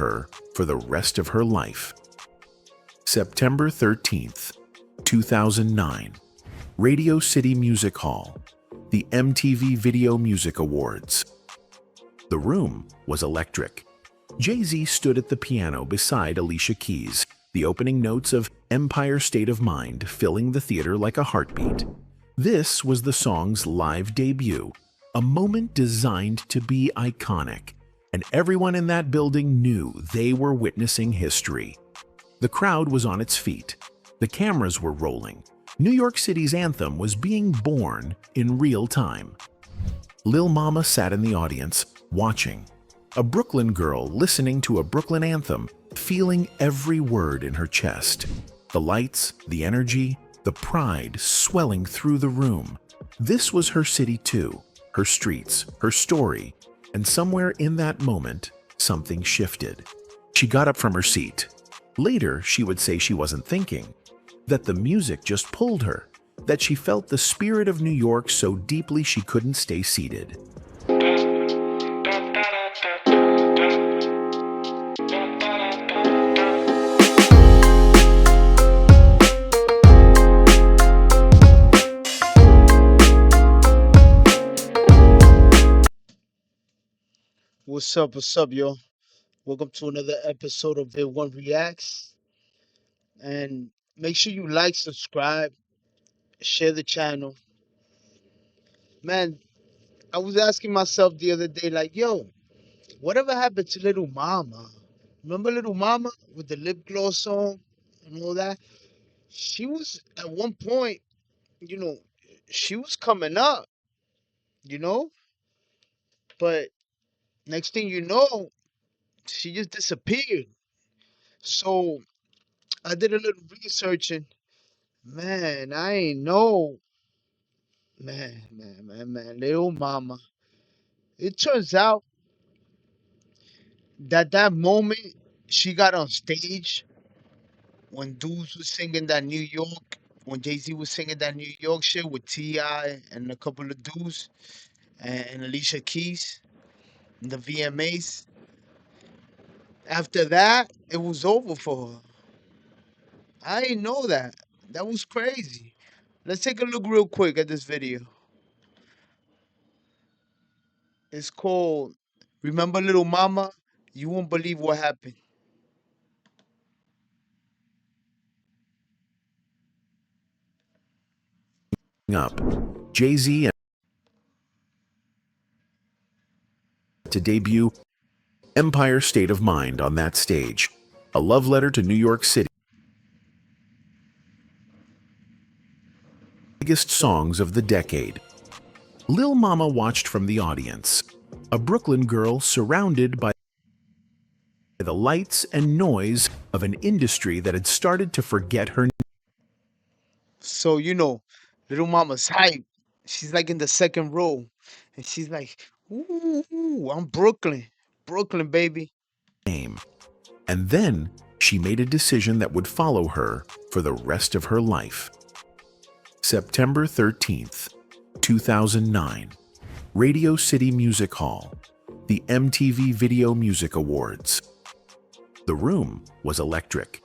her for the rest of her life. September 13th, 2009. Radio City Music Hall, the MTV Video Music Awards. The room was electric. Jay-Z stood at the piano beside Alicia Keys, the opening notes of Empire State of Mind filling the theater like a heartbeat. This was the song's live debut, a moment designed to be iconic, and everyone in that building knew they were witnessing history. The crowd was on its feet. The cameras were rolling. New York City's anthem was being born in real time. Lil Mama sat in the audience, watching. A Brooklyn girl listening to a Brooklyn anthem, feeling every word in her chest. The lights, the energy, the pride swelling through the room. This was her city too, her streets, her story, and somewhere in that moment, something shifted. She got up from her seat. Later, she would say she wasn't thinking, that the music just pulled her, that she felt the spirit of New York so deeply she couldn't stay seated. What's up, yo? Welcome to another episode of It One Reacts. And make sure you like, subscribe, share the channel. Man, I was asking myself the other day, like, yo, whatever happened to Little Mama? Remember Little Mama with the lip gloss on and all that? She was at one point, you know, she was coming up, you know, but next thing you know, she just disappeared. So I did a little researching. Man, I ain't know. Man, Little Mama. It turns out that moment she got on stage when dudes was singing that New York, when Jay-Z was singing that New York shit with T.I. and a couple of dudes and Alicia Keys, and the VMAs. After that, it was over for her. I didn't know that. That was crazy. Let's take a look real quick at this video. It's called Remember Little Mama? You won't believe what happened. Up, Jay-Z to debut Empire State of Mind on that stage, a love letter to New York City. Biggest songs of the decade. Lil Mama watched from the audience, a Brooklyn girl surrounded by the lights and noise of an industry that had started to forget her. So, Little Mama's hype. She's like in the second row. And she's like, ooh, I'm Brooklyn. Brooklyn, baby. Name. And then she made a decision that would follow her for the rest of her life. September 13th, 2009. Radio City Music Hall, the MTV Video Music Awards. The room was electric.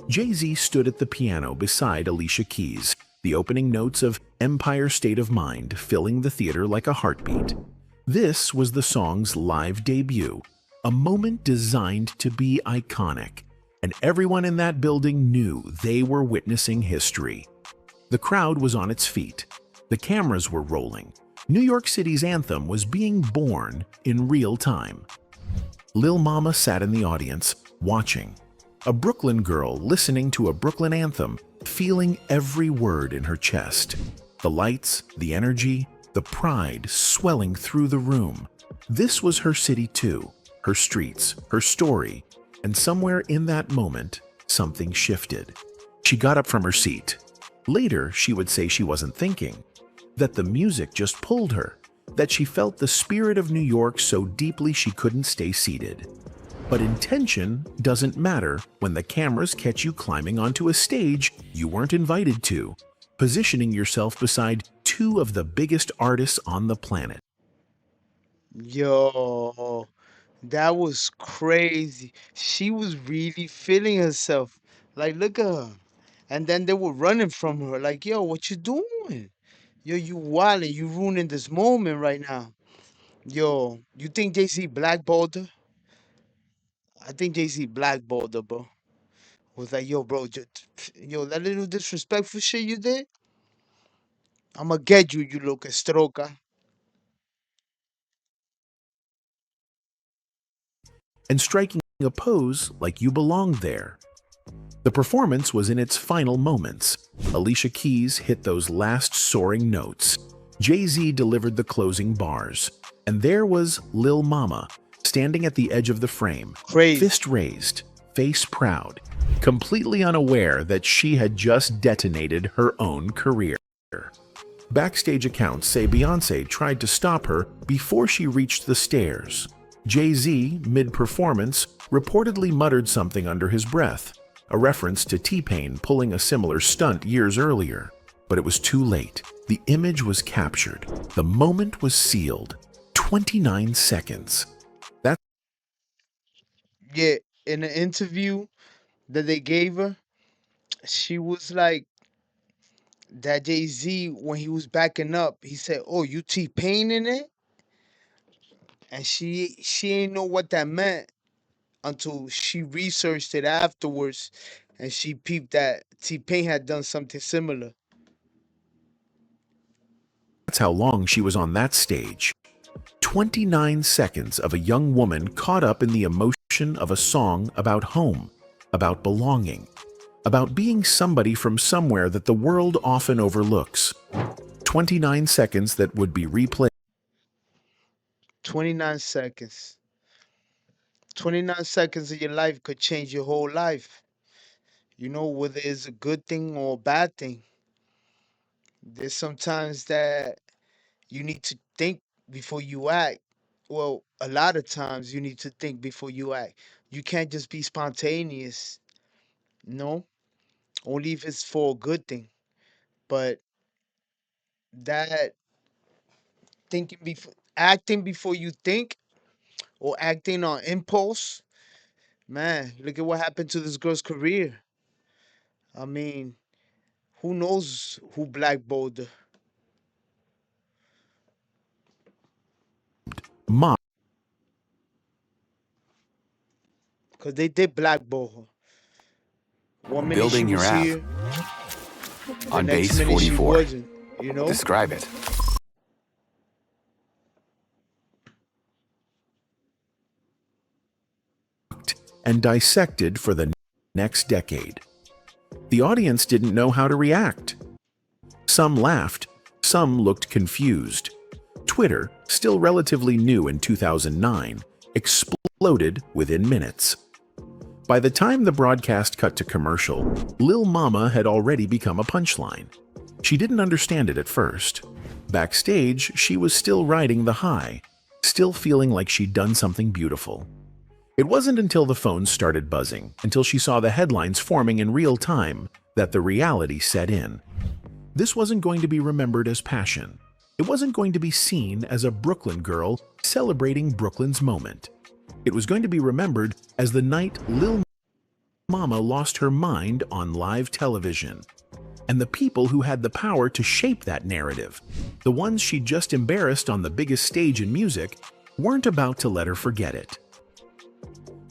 Jay-Z stood at the piano beside Alicia Keys, the opening notes of Empire State of Mind filling the theater like a heartbeat. This was the song's live debut, a moment designed to be iconic, and everyone in that building knew they were witnessing history. The crowd was on its feet. The cameras were rolling. New York City's anthem was being born in real time. Lil Mama sat in the audience, watching. A Brooklyn girl listening to a Brooklyn anthem, feeling every word in her chest. The lights, the energy, the pride swelling through the room. This was her city too, her streets, her story, and somewhere in that moment, something shifted. She got up from her seat. Later, she would say she wasn't thinking, that the music just pulled her, that she felt the spirit of New York so deeply she couldn't stay seated. But intention doesn't matter when the cameras catch you climbing onto a stage you weren't invited to, positioning yourself beside two of the biggest artists on the planet. Yo, That was crazy. She was really feeling herself. Like, look at her. And then they were running from her. Like, yo, what you doing? Yo, you wildin'. You ruining this moment right now. Yo, you think Jay-Z blackballed her? I think Jay-Z blackballed her, bro. Was like, yo, bro, yo, that little disrespectful shit you did, I'ma get you, you little castroca. and striking a pose like you belonged there. The performance was in its final moments. Alicia Keys hit those last soaring notes. Jay-Z delivered the closing bars. And there was Lil Mama, standing at the edge of the frame, Crazy. fist raised, face proud, completely unaware that she had just detonated her own career. Backstage accounts say Beyoncé tried to stop her before she reached the stairs. Jay-Z, mid-performance, reportedly muttered something under his breath, a reference to T-Pain pulling a similar stunt years earlier. But it was too late. The image was captured. The moment was sealed. 29 seconds. That's Yeah, in the interview that they gave her, she was like, that Jay-Z, when he was backing up, he said, oh, you T-Pain in it? And she ain't know what that meant until she researched it afterwards and she peeped that T-Pain had done something similar. how long she was on that stage. 29 seconds of a young woman caught up in the emotion of a song about home, about belonging, about being somebody from somewhere that the world often overlooks. 29 seconds that would be replayed 29 seconds. 29 seconds of your life could change your whole life. You know, whether it's a good thing or a bad thing. There's sometimes that you need to think before you act. Well, a lot of times you need to think before you act. You can't just be spontaneous. No, only if it's for a good thing. But that thinking before acting before you think or acting on impulse, man, look at what happened to this girl's career. I mean, who knows who blackballed her? mock Because they did blackball her. One minute she Building your was app here, the on next base minute she 44. wasn't, you know? Describe it. and dissected for the next decade. The audience didn't know how to react. Some laughed, some looked confused. Twitter, still relatively new in 2009, exploded within minutes. By the time the broadcast cut to commercial, Lil Mama had already become a punchline. She didn't understand it at first. Backstage, she was still riding the high, still feeling like she'd done something beautiful. It wasn't until the phones started buzzing, until she saw the headlines forming in real time, that the reality set in. This wasn't going to be remembered as passion. It wasn't going to be seen as a Brooklyn girl celebrating Brooklyn's moment. It was going to be remembered as the night Lil Mama lost her mind on live television. And the people who had the power to shape that narrative, the ones she just embarrassed on the biggest stage in music, weren't about to let her forget it.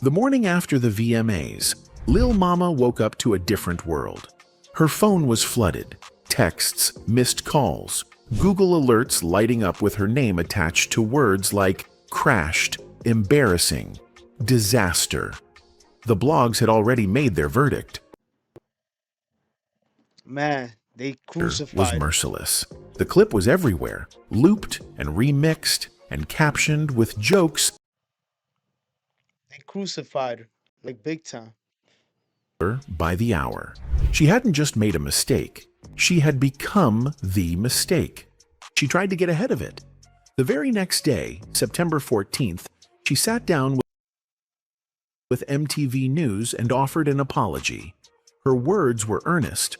The morning after the VMAs, Lil Mama woke up to a different world. Her phone was flooded. Texts, missed calls, Google alerts lighting up with her name attached to words like crashed, embarrassing, disaster. The blogs had already made their verdict. Man, they Was crucified her. merciless. The clip was everywhere, looped and remixed and captioned with jokes They crucified her. Like big time. by the hour. She hadn't just made a mistake, she had become the mistake. She tried to get ahead of it. The very next day, September 14th, she sat down with MTV News and offered an apology. Her words were earnest,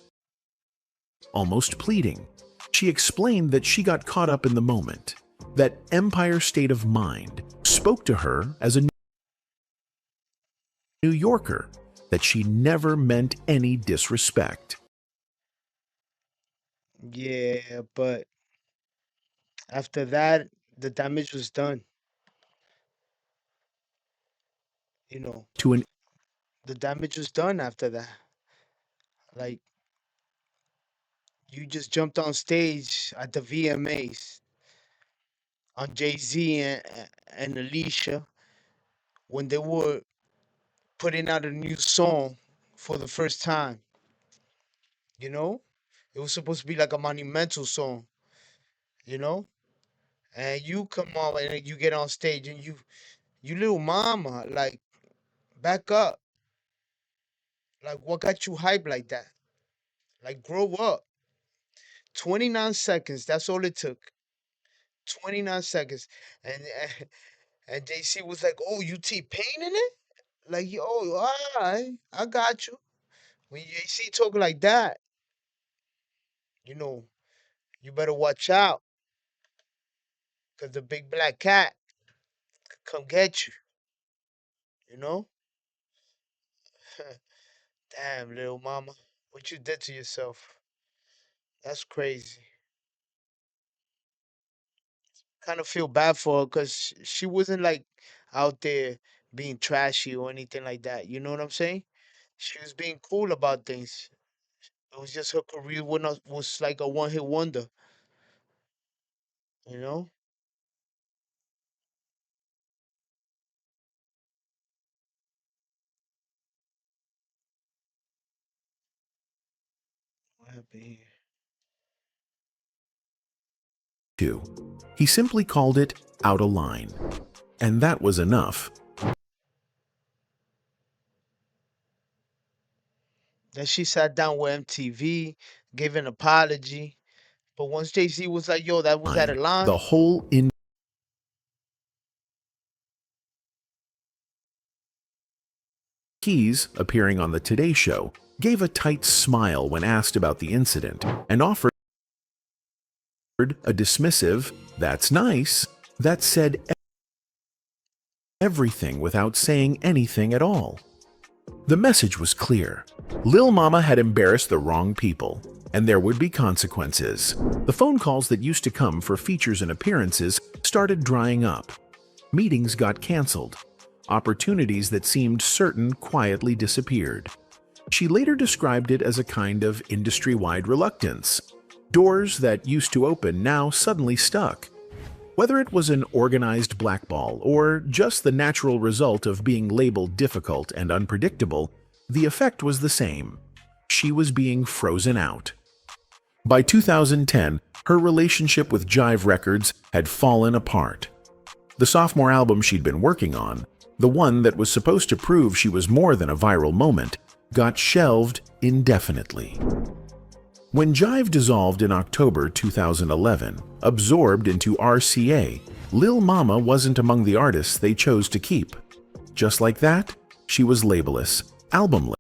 almost pleading. She explained that she got caught up in the moment, that Empire State of Mind spoke to her as a New Yorker that she never meant any disrespect. Yeah, but after that, the damage was done. You know, To an the damage was done after that. Like, you just jumped on stage at the VMAs on Jay-Z and Alicia when they were putting out a new song for the first time, you know? It was supposed to be like a monumental song, you know? And you come on and you get on stage and you little mama, like, back up. Like, what got you hyped like that? Like, grow up. 29 seconds, that's all it took. 29 seconds. And and JC was like, "Oh, you T-Pain in it?" Like, yo, all right, I got you. When JC talk like that, you know, you better watch out, cause the big black cat could come get you, you know? Damn, little mama, what you did to yourself. That's crazy. Kind of feel bad for her because she wasn't like out there being trashy or anything like that. You know what I'm saying? She was being cool about things. It was just her career was like a one hit wonder, you know? What happened here? two. He simply called it out of line. And that was enough. Then she sat down with MTV, gave an apology. But once Jay-Z was like, yo, that was out of line. The whole Keys, appearing on the Today Show, gave a tight smile when asked about the incident and offered a dismissive, "That's nice," that said everything without saying anything at all. The message was clear. Lil Mama had embarrassed the wrong people, and there would be consequences. The phone calls that used to come for features and appearances started drying up. Meetings got canceled. Opportunities that seemed certain quietly disappeared. She later described it as a kind of industry-wide reluctance. Doors that used to open now suddenly stuck. Whether it was an organized blackball or just the natural result of being labeled difficult and unpredictable, the effect was the same. She was being frozen out. By 2010, her relationship with Jive Records had fallen apart. The sophomore album she'd been working on, the one that was supposed to prove she was more than a viral moment, got shelved indefinitely. When Jive dissolved in October 2011, absorbed into RCA, Lil Mama wasn't among the artists they chose to keep. Just like that, she was labelless, albumless.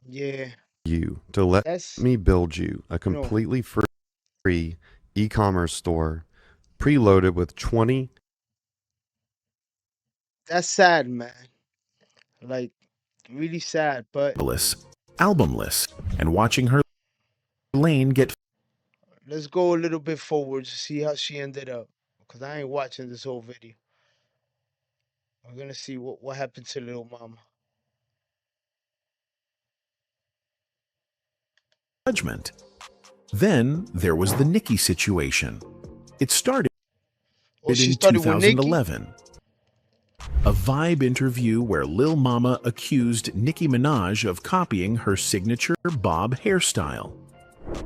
Yeah, You to let that's, me build you a you know, completely free e-commerce store preloaded with 20 that's sad, man. Like, really sad. But Albumless, and watching her lane get let's go a little bit forward to see how she ended up. Because I ain't watching this whole video. We're gonna see what happened to little mama. judgment. Then there was the Nicki situation. It started Oh, she in started with Nicki? 2011. A Vibe interview where Lil Mama accused Nicki Minaj of copying her signature bob hairstyle.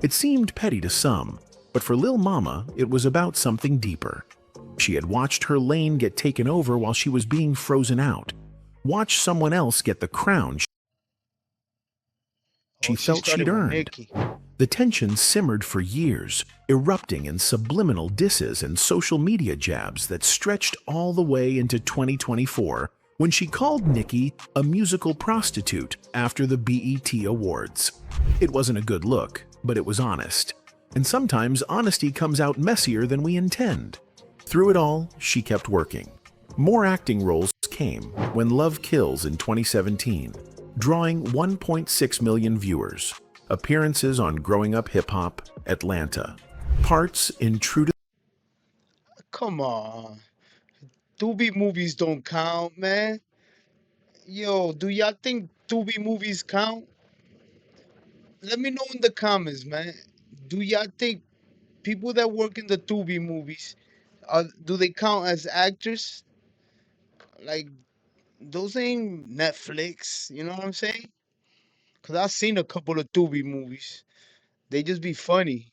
It seemed petty to some, but for Lil Mama, it was about something deeper. She had watched her lane get taken over while she was being frozen out. Watched someone else get the crown Oh, she she felt she'd started with earned. Nicki. The tension simmered for years, erupting in subliminal disses and social media jabs that stretched all the way into 2024 when she called Nicki a musical prostitute after the BET Awards. It wasn't a good look, but it was honest. And sometimes honesty comes out messier than we intend. Through it all, she kept working. More acting roles came when Love Kills in 2017, drawing 1.6 million viewers, appearances on Growing Up Hip Hop, Atlanta, parts in True to Come on. Tubi movies don't count, man. Yo, do y'all think Tubi movies count? Let me know in the comments, man. Do y'all think people that work in the Tubi movies, do they count as actors? Like, those ain't Netflix, you know what I'm saying? Cause I've seen a couple of Tubi movies. They just be funny.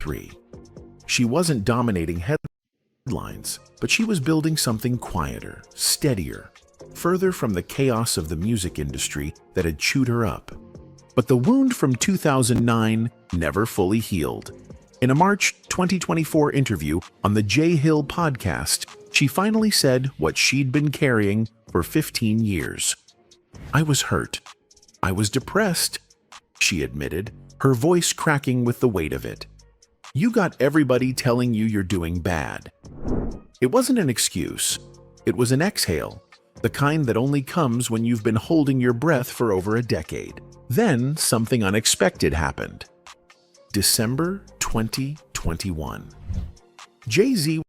3. She wasn't dominating headlines, but she was building something quieter, steadier, further from the chaos of the music industry that had chewed her up. But the wound from 2009 never fully healed. In a March 2024 interview on the Jay Hill podcast, she finally said what she'd been carrying for 15 years. "I was hurt. I was depressed," she admitted, her voice cracking with the weight of it. "You got everybody telling you you're doing bad." It wasn't an excuse. It was an exhale, the kind that only comes when you've been holding your breath for over a decade. Then something unexpected happened. December 2021. Jay-Z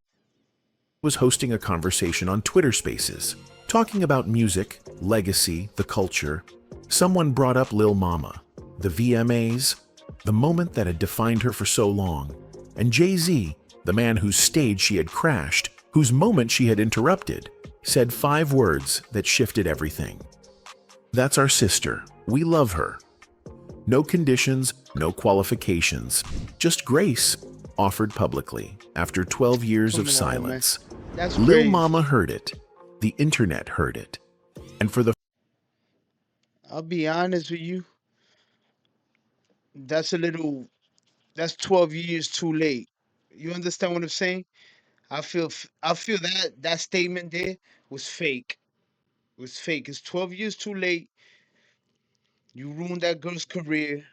was hosting a conversation on Twitter Spaces, talking about music, legacy, the culture. Someone brought up Lil Mama, the VMAs, the moment that had defined her for so long, and Jay-Z, the man whose stage she had crashed, whose moment she had interrupted, said 5 words that shifted everything. "That's our sister. We love her." No conditions, no qualifications, just grace, offered publicly after 12 years Come of on, man. silence. That's Lil crazy. Mama heard it. The internet heard it. And for the I'll be honest with you. That's a little. That's 12 years too late. You understand what I'm saying? I feel that that statement there was fake. It was fake. It's 12 years too late. You ruined that girl's career.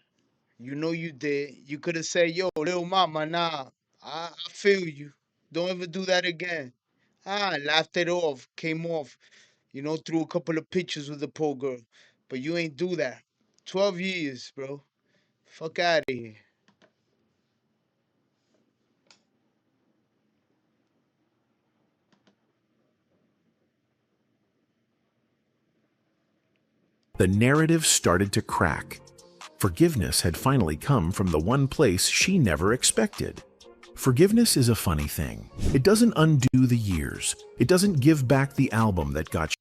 You know you did. You could have said, "Yo, little mama, nah, I feel you. Don't ever do that again." Laughed it off, came off, threw a couple of pictures with the poor girl. But you ain't do that. 12 years, bro. Fuck out of here. narrative started to crack. Forgiveness had finally come from the one place she never expected. Forgiveness is a funny thing. It doesn't undo the years. It doesn't give back the album that got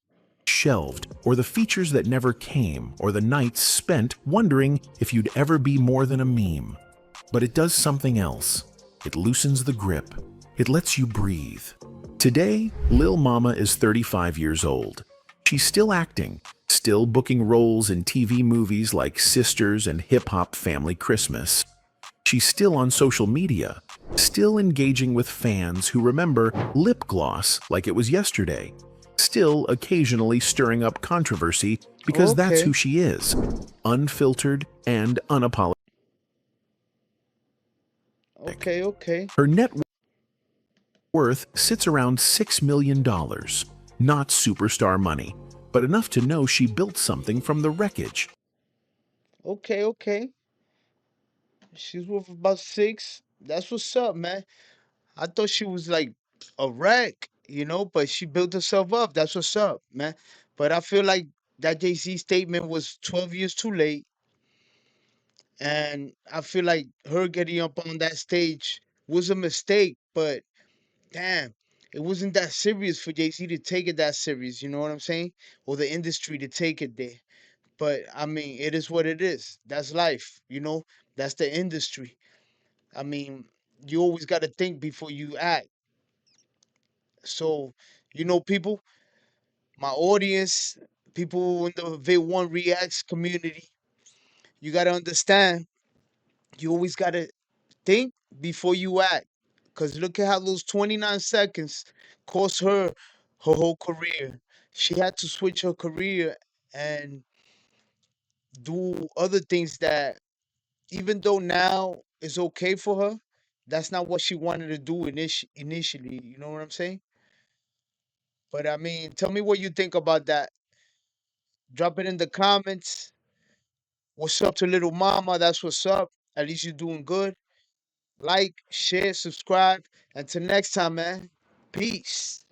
shelved, or the features that never came, or the nights spent wondering if you'd ever be more than a meme. But it does something else. It loosens the grip. It lets you breathe. Today, Lil Mama is 35 years old. She's still acting, still booking roles in TV movies like Sisters and Hip Hop Family Christmas. She's still on social media, still engaging with fans who remember lip gloss like it was yesterday, still occasionally stirring up controversy because that's Okay, who she is, unfiltered and unapologetic. okay. Her net worth sits around $6 million, not superstar money, but enough to know she built something from the wreckage. Okay. She's worth about 6. That's what's up, man. I thought she was like a wreck, but she built herself up. That's what's up, man. But I feel like that Jay-Z statement was 12 years too late. And I feel like her getting up on that stage was a mistake, but damn, it wasn't that serious for Jay-Z to take it that serious, you know what I'm saying? Or the industry to take it there. But I mean, it is what it is. That's life, That's the industry. I mean, you always got to think before you act. So, people, my audience, people in the V1 Reacts community, you got to understand, you always got to think before you act. Because look at how those 29 seconds cost her whole career. She had to switch her career and do other things that, even though now it's okay for her, That's not what she wanted to do initially. You know what I'm saying? But I mean, tell me what you think about that. Drop it in the comments. What's up to little mama? That's what's up. At least you're doing good. Like, share, subscribe. Until next time, man. Peace.